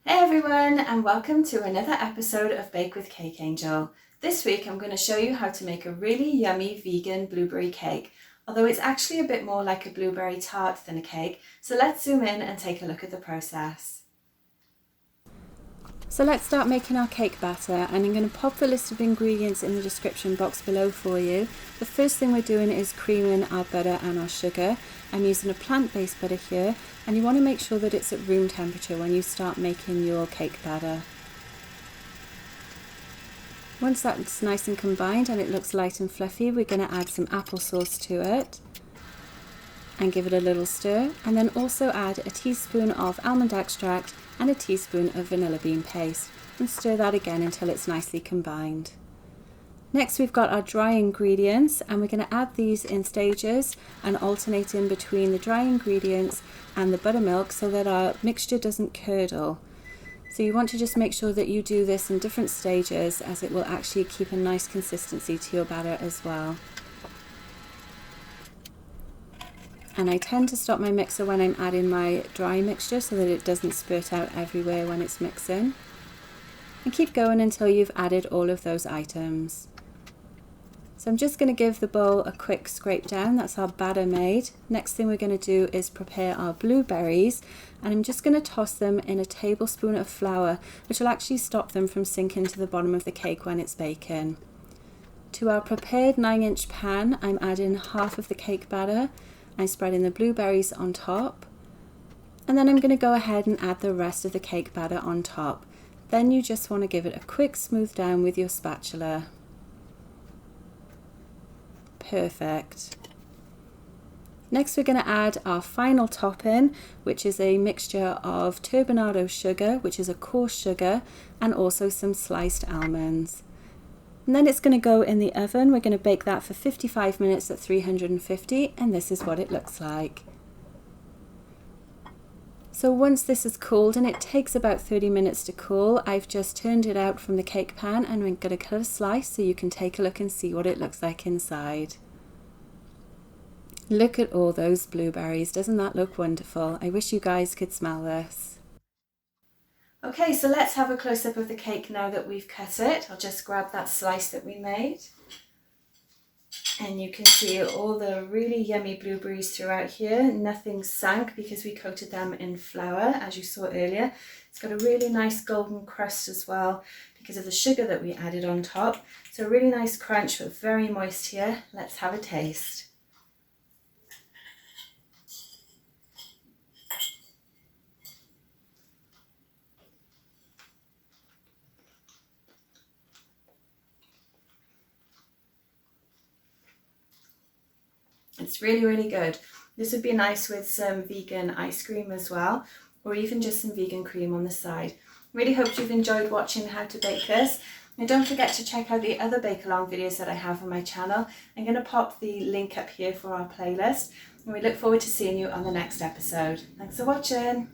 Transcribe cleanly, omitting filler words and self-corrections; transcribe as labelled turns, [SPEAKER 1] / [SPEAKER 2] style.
[SPEAKER 1] Hey everyone, and welcome to another episode of Bake with Cake Angel. This week I'm going to show you how to make a really yummy vegan blueberry cake, although it's actually a bit more like a blueberry tart than a cake, so let's zoom in and take a look at the process.
[SPEAKER 2] So let's start making our cake batter, and I'm going to pop the list of ingredients in the description box below for you. The first thing we're doing is creaming our butter and our sugar. I'm using a plant-based butter here, and you want to make sure that it's at room temperature when you start making your cake batter. Once that's nice and combined and it looks light and fluffy, we're going to add some applesauce to it and give it a little stir, and then also add a teaspoon of almond extract and a teaspoon of vanilla bean paste, and stir that again until it's nicely combined. Next we've got our dry ingredients, and we're going to add these in stages and alternating between the dry ingredients and the buttermilk so that our mixture doesn't curdle. So you want to just make sure that you do this in different stages, as it will actually keep a nice consistency to your batter as well. And I tend to stop my mixer when I'm adding my dry mixture so that it doesn't spurt out everywhere when it's mixing. And keep going until you've added all of those items. So I'm just going to give the bowl a quick scrape down. That's our batter made. Next thing we're going to do is prepare our blueberries, and I'm just going to toss them in a tablespoon of flour, which will actually stop them from sinking to the bottom of the cake when it's baking. To our prepared 9-inch pan, I'm adding half of the cake batter. I'm spreading the blueberries on top, and then I'm going to go ahead and add the rest of the cake batter on top. Then you just want to give it a quick smooth down with your spatula. Perfect. Next we're going to add our final topping, which is a mixture of turbinado sugar, which is a coarse sugar, and also some sliced almonds. And then it's going to go in the oven. We're going to bake that for 55 minutes at 350, and this is what it looks like. So once this is cooled, and it takes about 30 minutes to cool, I've just turned it out from the cake pan, and we're going to cut a slice so you can take a look and see what it looks like inside. Look at all those blueberries. Doesn't that look wonderful? I wish you guys could smell this.
[SPEAKER 1] Okay, so let's have a close-up of the cake now that we've cut it. I'll just grab that slice that we made. And you can see all the really yummy blueberries throughout here. Nothing sank because we coated them in flour, as you saw earlier. It's got a really nice golden crust as well because of the sugar that we added on top. So a really nice crunch, but very moist here. Let's have a taste. It's really, really good. This would be nice with some vegan ice cream as well, or even just some vegan cream on the side. Really hope you've enjoyed watching how to bake this. And don't forget to check out the other bake along videos that I have on my channel. I'm going to pop the link up here for our playlist, and we look forward to seeing you on the next episode. Thanks for watching.